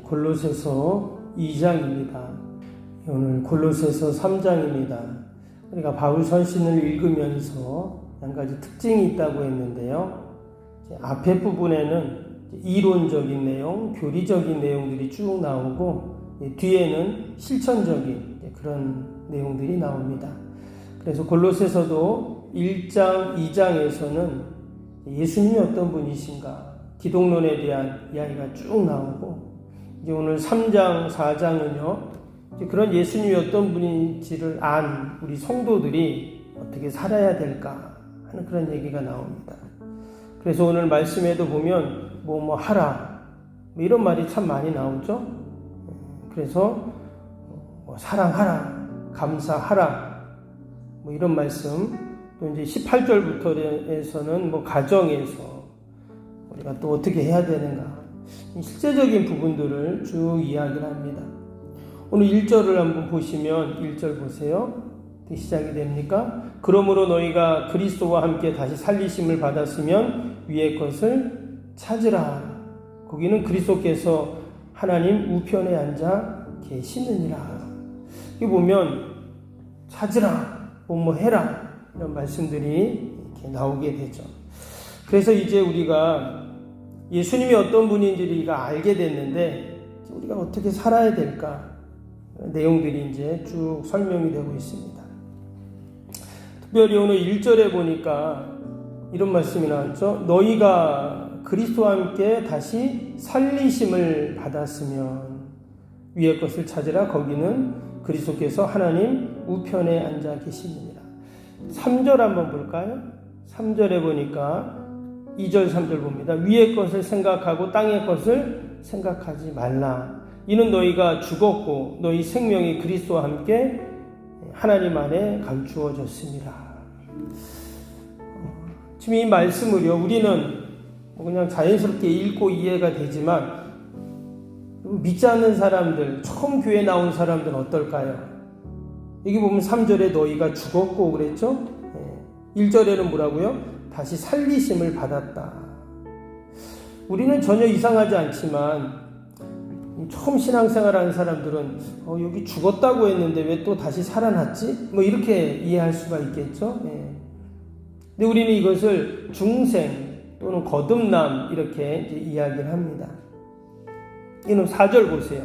골로새서 2장입니다. 오늘 골로새서 3장입니다. 우리가 바울 서신을 읽으면서 한 가지 특징이 있다고 했는데요. 앞에 부분에는 이론적인 내용, 교리적인 내용들이 쭉 나오고 뒤에는 실천적인 그런 내용들이 나옵니다. 그래서 골로새서도 1장, 2장에서는 예수님이 어떤 분이신가, 기독론에 대한 이야기가 쭉 나오고, 이제 오늘 3장, 4장은요, 그런 예수님이 어떤 분인지를 안 우리 성도들이 어떻게 살아야 될까 하는 그런 얘기가 나옵니다. 그래서 오늘 말씀에도 보면 뭐 하라 이런 말이 참 많이 나오죠. 그래서 사랑하라, 감사하라 이런 말씀, 또 이제 18절부터에서는 가정에서 우리가 또 어떻게 해야 되는가, 실제적인 부분들을 쭉 이야기를 합니다. 오늘 1절을 한번 보시면 1절 보세요. 시작이 됩니까? 그러므로 너희가 그리스도와 함께 다시 살리심을 받았으면 위의 것을 찾으라. 거기는 그리스도께서 하나님 우편에 앉아 계시느니라. 여기 보면 찾으라, 뭐 해라 이런 말씀들이 이렇게 나오게 되죠. 그래서 이제 우리가 예수님이 어떤 분인지를 우리가 알게 됐는데 우리가 어떻게 살아야 될까 내용들이 이제 쭉 설명이 되고 있습니다. 특별히 오늘 1절에 보니까 이런 말씀이 나왔죠. 너희가 그리스도와 함께 다시 살리심을 받았으면 위의 것을 찾으라. 거기는 그리스도께서 하나님 우편에 앉아 계시느니라. 3절 한번 볼까요? 3절에 보니까 2절 3절 봅니다. 위의 것을 생각하고 땅의 것을 생각하지 말라. 이는 너희가 죽었고 너희 생명이 그리스도와 함께 하나님 안에 감추어졌습니다. 지금 이 말씀을요, 우리는 그냥 자연스럽게 읽고 이해가 되지만 믿지 않는 사람들, 처음 교회 나온 사람들은 어떨까요? 여기 보면 3절에 너희가 죽었고 그랬죠? 1절에는 뭐라고요? 다시 살리심을 받았다. 우리는 전혀 이상하지 않지만 처음 신앙생활하는 사람들은 여기 죽었다고 했는데 왜 또 다시 살아났지? 이렇게 이해할 수가 있겠죠. 근데 우리는 이것을 중생 또는 거듭남 이렇게 이제 이야기를 합니다. 이는 4절 보세요.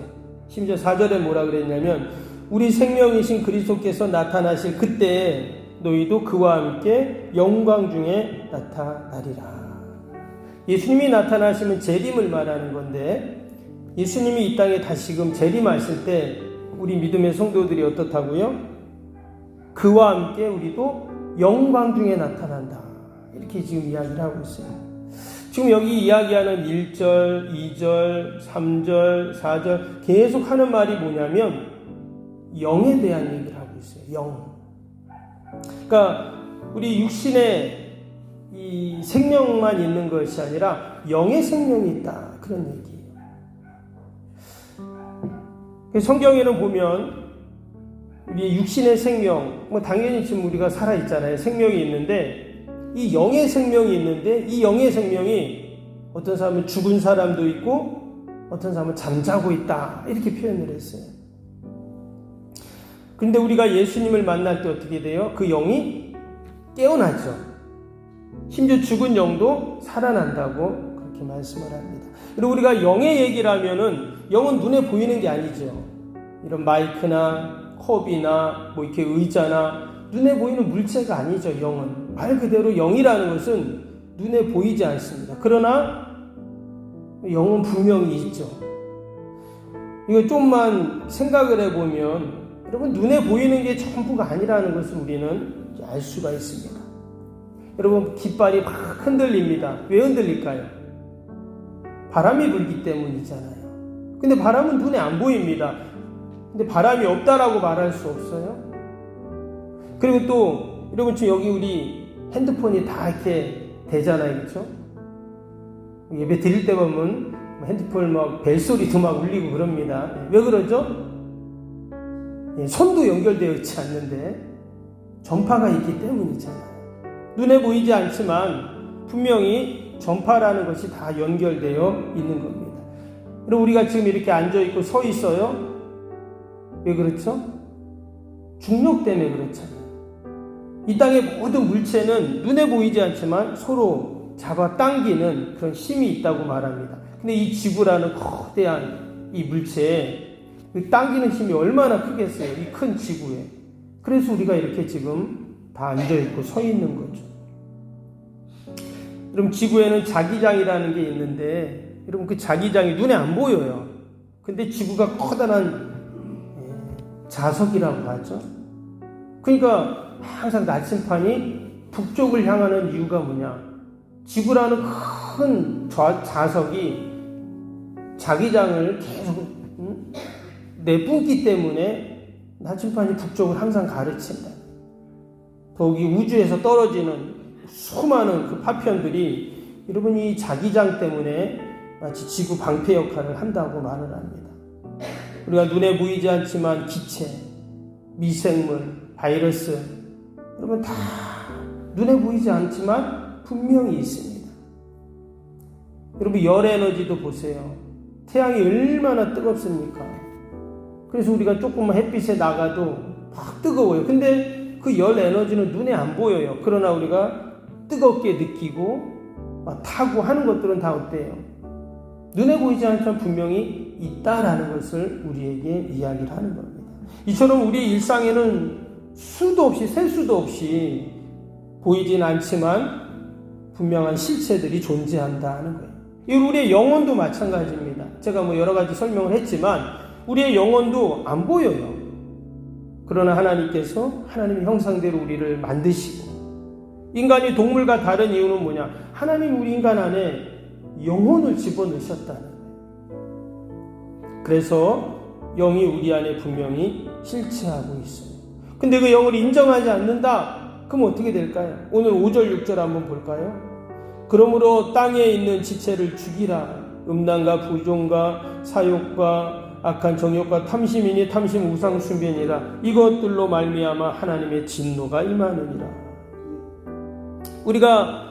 심지어 4절에 뭐라 그랬냐면 우리 생명이신 그리스도께서 나타나실 그때에 너희도 그와 함께 영광 중에 나타나리라. 예수님이 나타나시면 재림을 말하는 건데 예수님이 이 땅에 다시금 재림하실 때 우리 믿음의 성도들이 어떻다고요? 그와 함께 우리도 영광 중에 나타난다. 이렇게 지금 이야기를 하고 있어요. 지금 여기 이야기하는 1절, 2절, 3절, 4절 계속 하는 말이 뭐냐면 영에 대한 얘기를 하고 있어요. 영. 그러니까 우리 육신의 이 생명만 있는 것이 아니라 영의 생명이 있다. 그런 얘기예요. 성경에는 보면 우리 육신의 생명, 당연히 지금 우리가 살아있잖아요. 생명이 있는데 이 영의 생명이 있는데 이 영의 생명이 어떤 사람은 죽은 사람도 있고 어떤 사람은 잠자고 있다. 이렇게 표현을 했어요. 그런데 우리가 예수님을 만날 때 어떻게 돼요? 그 영이 깨어나죠. 심지어 죽은 영도 살아난다고 그렇게 말씀을 합니다. 그리고 우리가 영의 얘기를 하면은 영은 눈에 보이는 게 아니죠. 이런 마이크나 컵이나 이렇게 의자나 눈에 보이는 물체가 아니죠. 영은 말 그대로 영이라는 것은 눈에 보이지 않습니다. 그러나 영은 분명히 있죠. 이거 좀만 생각을 해보면 여러분 눈에 보이는 게 전부가 아니라는 것을 우리는 알 수가 있습니다. 여러분 깃발이 막 흔들립니다. 왜 흔들릴까요? 바람이 불기 때문이잖아요. 근데 바람은 눈에 안 보입니다. 근데 바람이 없다라고 말할 수 없어요. 그리고 또 여러분 지금 여기 우리 핸드폰이 다 이렇게 되잖아요. 그렇죠? 예배 드릴 때 보면 핸드폰 벨소리도 울리고 그럽니다. 왜 그러죠? 손도 연결되어 있지 않는데 전파가 있기 때문이잖아요. 눈에 보이지 않지만 분명히 전파라는 것이 다 연결되어 있는 겁니다. 그럼 우리가 지금 이렇게 앉아있고 서 있어요. 왜 그렇죠? 중력 때문에 그렇잖아요. 이 땅의 모든 물체는 눈에 보이지 않지만 서로 잡아당기는 그런 힘이 있다고 말합니다. 근데 이 지구라는 거대한 이 물체에 당기는 힘이 얼마나 크겠어요. 이 큰 지구에. 그래서 우리가 이렇게 지금 다 앉아있고 서 있는 거죠. 여러분, 지구에는 자기장이라는 게 있는데, 여러분, 그 자기장이 눈에 안 보여요. 근데 지구가 커다란 자석이라고 하죠. 그러니까 항상 나침판이 북쪽을 향하는 이유가 뭐냐? 지구라는 큰 자석이 자기장을 계속 내뿜기 때문에 나침판이 북쪽을 항상 가르친다. 더욱이 우주에서 떨어지는 수많은 그 파편들이 여러분 이 자기장 때문에 마치 지구 방패 역할을 한다고 말을 합니다. 우리가 눈에 보이지 않지만 기체, 미생물, 바이러스, 여러분 다 눈에 보이지 않지만 분명히 있습니다. 여러분 열 에너지도 보세요. 태양이 얼마나 뜨겁습니까? 그래서 우리가 조금만 햇빛에 나가도 막 뜨거워요. 근데 그 열 에너지는 눈에 안 보여요. 그러나 우리가 뜨겁게 느끼고 막 타고 하는 것들은 다 어때요? 눈에 보이지 않지만 분명히 있다라는 것을 우리에게 이야기를 하는 겁니다. 이처럼 우리의 일상에는 수도 없이 셀 수도 없이 보이진 않지만 분명한 실체들이 존재한다는 거예요. 우리의 영혼도 마찬가지입니다. 제가 여러 가지 설명을 했지만 우리의 영혼도 안 보여요. 그러나 하나님께서 하나님의 형상대로 우리를 만드시고, 인간이 동물과 다른 이유는 뭐냐? 하나님 우리 인간 안에 영혼을 집어넣으셨다는 거예요. 그래서 영이 우리 안에 분명히 실체하고 있어요. 근데 그 영을 인정하지 않는다? 그럼 어떻게 될까요? 오늘 5절 6절 한번 볼까요? 그러므로 땅에 있는 지체를 죽이라. 음란과 부종과 사욕과 악한 정욕과 탐심이니 탐심 우상 숭배니라. 이것들로 말미암아 하나님의 진노가 임하느니라. 우리가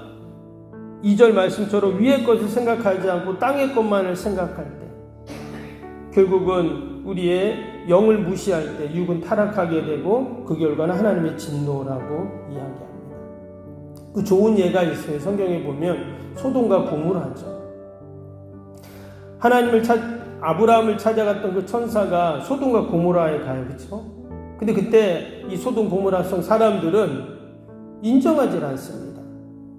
2절 말씀처럼 위의 것을 생각하지 않고 땅의 것만을 생각할 때 결국은 우리의 영을 무시할 때 육은 타락하게 되고 그 결과는 하나님의 진노라고 이야기합니다. 그 좋은 예가 있어요. 성경에 보면 소돔과 고모라죠. 아브라함을 찾아갔던 그 천사가 소돔과 고모라에 가요. 그렇죠? 근데 그때 이 소돔 고모라 성 사람들은 인정하지 않습니다.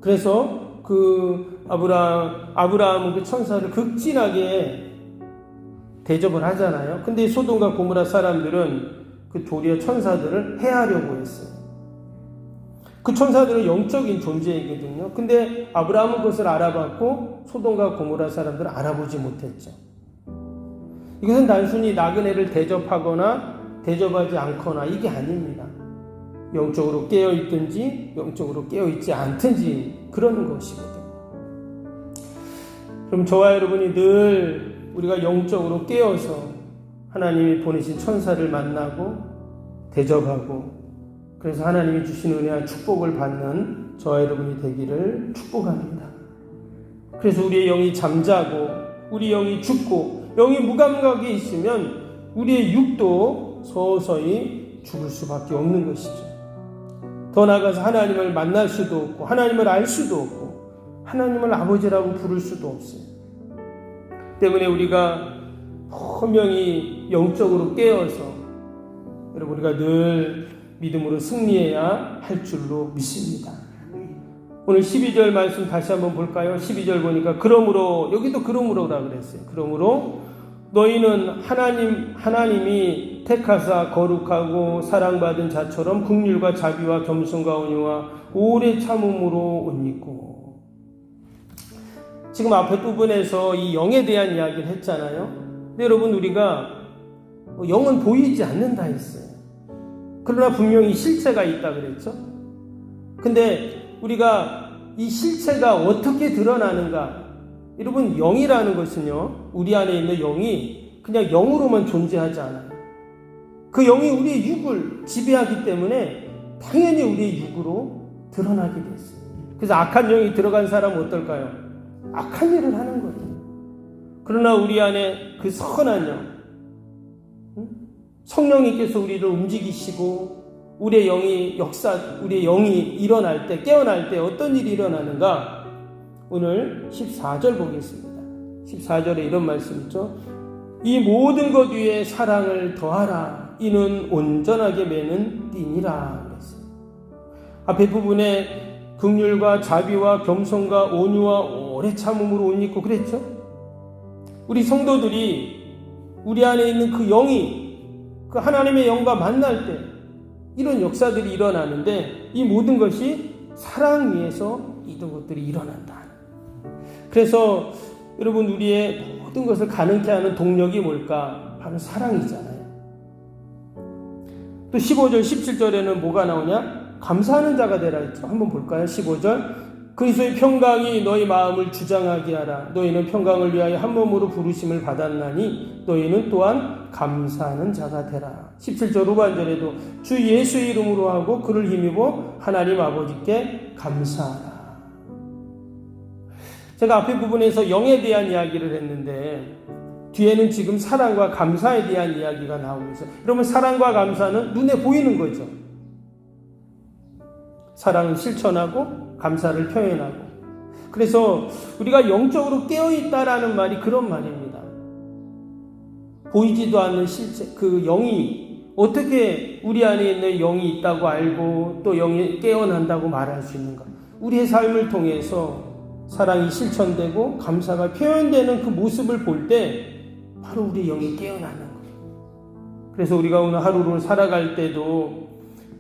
그래서 그 아브라함은 그 천사를 극진하게 대접을 하잖아요. 근데 소돔과 고모라 사람들은 그 도리어 천사들을 해하려고 했어요. 그 천사들은 영적인 존재이거든요. 근데 아브라함은 그것을 알아봤고 소돔과 고모라 사람들은 알아보지 못했죠. 이것은 단순히 나그네를 대접하거나 대접하지 않거나 이게 아닙니다. 영적으로 깨어있든지 영적으로 깨어있지 않든지 그러는 것이거든요. 그럼 저와 여러분이 늘 우리가 영적으로 깨어서 하나님이 보내신 천사를 만나고 대접하고 그래서 하나님이 주신 은혜와 축복을 받는 저와 여러분이 되기를 축복합니다. 그래서 우리의 영이 잠자고 우리 영이 죽고 영이 무감각에 있으면 우리의 육도 서서히 죽을 수밖에 없는 것이죠. 더 나아가서 하나님을 만날 수도 없고 하나님을 알 수도 없고 하나님을 아버지라고 부를 수도 없어요. 때문에 우리가 분명히 영적으로 깨어서 여러분 우리가 늘 믿음으로 승리해야 할 줄로 믿습니다. 오늘 12절 말씀 다시 한번 볼까요? 12절 보니까 그러므로 여기도 그러므로라 그랬어요. 그러므로 너희는 하나님이 택하사 거룩하고 사랑받은 자처럼 긍휼과 자비와 겸손과 온유와 오래 참음으로 옷 입고. 지금 앞에 부분에서 이 영에 대한 이야기를 했잖아요. 근데 여러분 우리가 영은 보이지 않는다 했어요. 그러나 분명히 실체가 있다 그랬죠. 근데 우리가 이 실체가 어떻게 드러나는가? 여러분 영이라는 것은요 우리 안에 있는 영이 그냥 영으로만 존재하지 않아요. 그 영이 우리의 육을 지배하기 때문에 당연히 우리의 육으로 드러나게 됐어요. 그래서 악한 영이 들어간 사람은 어떨까요? 악한 일을 하는 거예요. 그러나 우리 안에 그 선한 영, 성령님께서 우리를 움직이시고 우리의 영이 일어날 때, 깨어날 때 어떤 일이 일어나는가? 오늘 14절 보겠습니다. 14절에 이런 말씀 있죠. 이 모든 것 위에 사랑을 더하라. 이는 온전하게 매는 띠니라. 그랬어요. 앞에 부분에 긍휼과 자비와 겸손과 온유와 오래 참음으로 옷 입고 그랬죠. 우리 성도들이 우리 안에 있는 그 영이 그 하나님의 영과 만날 때 이런 역사들이 일어나는데 이 모든 것이 사랑 위에서 이런 것들이 일어난다. 그래서 여러분 우리의 모든 것을 가능케 하는 동력이 뭘까? 바로 사랑이잖아요. 또 15절 17절에는 뭐가 나오냐? 감사하는 자가 되라 했죠. 한번 볼까요? 15절 그리스도의 평강이 너희 마음을 주장하게 하라. 너희는 평강을 위하여 한 몸으로 부르심을 받았나니 너희는 또한 감사하는 자가 되라. 17절 후반절에도 주 예수의 이름으로 하고 그를 힘입어 하나님 아버지께 감사하라. 제가 앞에 부분에서 영에 대한 이야기를 했는데 뒤에는 지금 사랑과 감사에 대한 이야기가 나오고 있어요. 그러면 사랑과 감사는 눈에 보이는 거죠. 사랑을 실천하고 감사를 표현하고. 그래서 우리가 영적으로 깨어있다라는 말이 그런 말입니다. 보이지도 않는 실체, 그 영이 어떻게 우리 안에 있는 영이 있다고 알고 또 영이 깨어난다고 말할 수 있는가? 우리의 삶을 통해서 사랑이 실천되고 감사가 표현되는 그 모습을 볼 때 바로 우리 영이 깨어나는 거예요. 그래서 우리가 오늘 하루를 살아갈 때도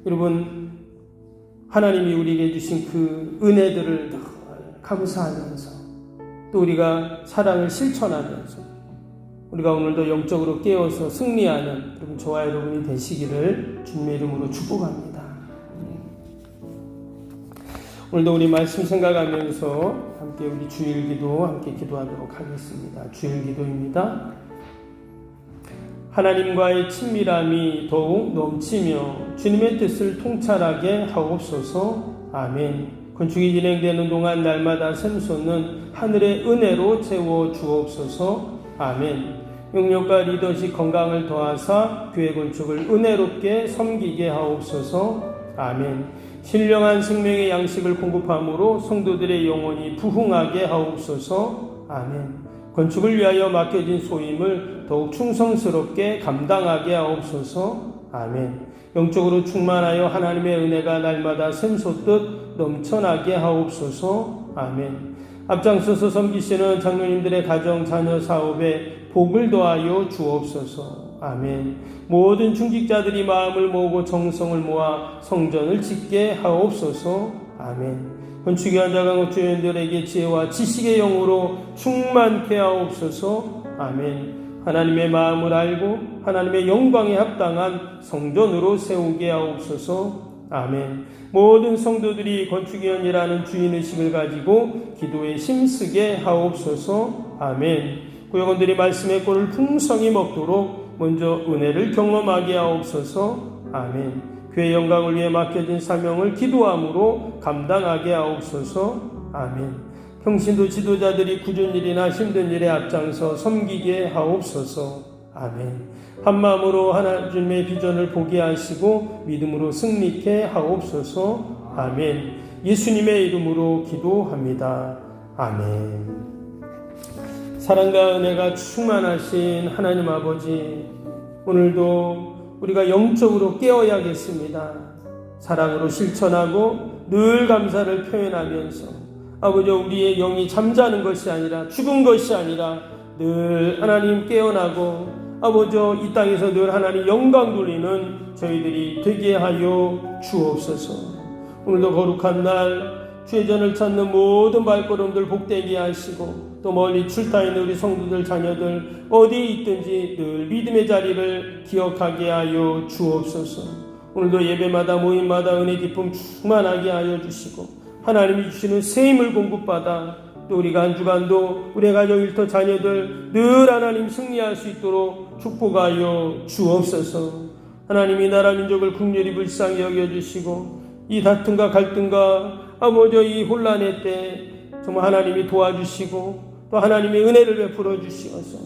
여러분 하나님이 우리에게 주신 그 은혜들을 감사하면서 또 우리가 사랑을 실천하면서 우리가 오늘도 영적으로 깨어서 승리하는 여러분 저와 여러분이 되시기를 주님의 이름으로 축복합니다. 오늘도 우리 말씀 생각하면서 함께 우리 주일기도 함께 기도하도록 하겠습니다. 주일기도입니다. 하나님과의 친밀함이 더욱 넘치며 주님의 뜻을 통찰하게 하옵소서. 아멘. 건축이 진행되는 동안 날마다 샘솟는 하늘의 은혜로 채워 주옵소서. 아멘. 영역과 리더십 건강을 더하사 교회 건축을 은혜롭게 섬기게 하옵소서. 아멘. 신령한 생명의 양식을 공급함으로 성도들의 영혼이 부흥하게 하옵소서. 아멘. 건축을 위하여 맡겨진 소임을 더욱 충성스럽게 감당하게 하옵소서. 아멘. 영적으로 충만하여 하나님의 은혜가 날마다 샘솟듯 넘쳐나게 하옵소서. 아멘. 앞장서서 섬기시는 장로님들의 가정, 자녀, 사업에 복을 더하여 주옵소서. 아멘. 모든 중직자들이 마음을 모으고 정성을 모아 성전을 짓게 하옵소서. 아멘. 건축위원 자강업 주연들에게 지혜와 지식의 영으로 충만케 하옵소서. 아멘. 하나님의 마음을 알고 하나님의 영광에 합당한 성전으로 세우게 하옵소서. 아멘. 모든 성도들이 건축위원이라는 주인의식을 가지고 기도에 힘쓰게 하옵소서. 아멘. 구역원들이 말씀의 꼴을 풍성히 먹도록 먼저 은혜를 경험하게 하옵소서. 아멘. 교회 영광을 위해 맡겨진 사명을 기도함으로 감당하게 하옵소서. 아멘. 평신도 지도자들이 굳은 일이나 힘든 일에 앞장서 섬기게 하옵소서. 아멘. 한마음으로 하나님의 비전을 보게 하시고 믿음으로 승리케 하옵소서. 아멘. 예수님의 이름으로 기도합니다. 아멘. 사랑과 은혜가 충만하신 하나님 아버지, 오늘도 우리가 영적으로 깨어야겠습니다. 사랑으로 실천하고 늘 감사를 표현하면서 아버지 우리의 영이 잠자는 것이 아니라 죽은 것이 아니라 늘 하나님 깨어나고 아버지 이 땅에서 늘 하나님 영광 돌리는 저희들이 되게 하여 주옵소서. 오늘도 거룩한 날 주의 전을 찾는 모든 발걸음들 복되게 하시고 또 멀리 출타 있는 우리 성도들 자녀들 어디에 있든지 늘 믿음의 자리를 기억하게 하여 주옵소서. 오늘도 예배마다 모임마다 은혜 기쁨 충만하게 하여 주시고 하나님이 주시는 새 힘을 공급받아 또 우리가 한 주간도 우리 가정 일터 자녀들 늘 하나님 승리할 수 있도록 축복하여 주옵소서. 하나님이 나라 민족을 긍휼히 불쌍히 여겨주시고 이 다툼과 갈등과 아버지 이 혼란의 때 정말 하나님이 도와주시고 또 또 하나님의 은혜를 베풀어 주시어서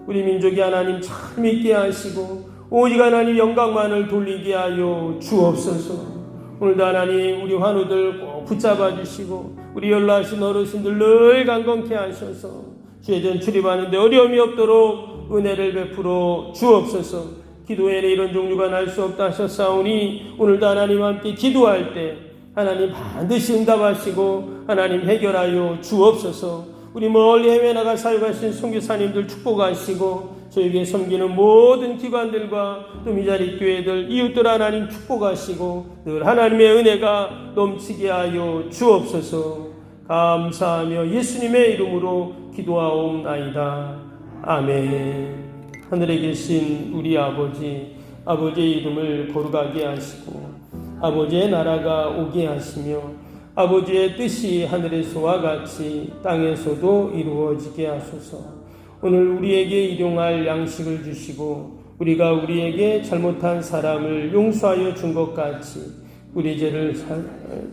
우리 민족이 하나님 잘 믿게 하시고 오직 하나님 영광만을 돌리게 하여 주옵소서. 오늘도 하나님 우리 환우들 꼭 붙잡아 주시고 우리 연로하신 어르신들 늘 강건케 하셔서 주의 출입하는데 어려움이 없도록 은혜를 베풀어 주옵소서. 기도에는 이런 종류가 날 수 없다 하셨사오니 오늘도 하나님과 함께 기도할 때 하나님 반드시 응답하시고 하나님 해결하여 주옵소서. 우리 멀리 해외 나가 사역하신 선교사님들 축복하시고 저에게 섬기는 모든 기관들과 또 미자리 교회들 이웃들 하나님 축복하시고 늘 하나님의 은혜가 넘치게 하여 주옵소서. 감사하며 예수님의 이름으로 기도하옵나이다. 아멘. 하늘에 계신 우리 아버지, 아버지의 이름을 거룩하게 하시고 아버지의 나라가 오게 하시며 아버지의 뜻이 하늘에서와 같이 땅에서도 이루어지게 하소서. 오늘 우리에게 일용할 양식을 주시고 우리가 우리에게 잘못한 사람을 용서하여 준 것 같이 우리 죄를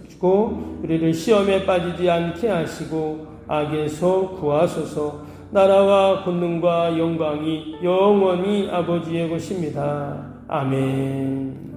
주고 우리를 시험에 빠지지 않게 하시고 악에서 구하소서. 나라와 권능과 영광이 영원히 아버지의 것입니다. 아멘.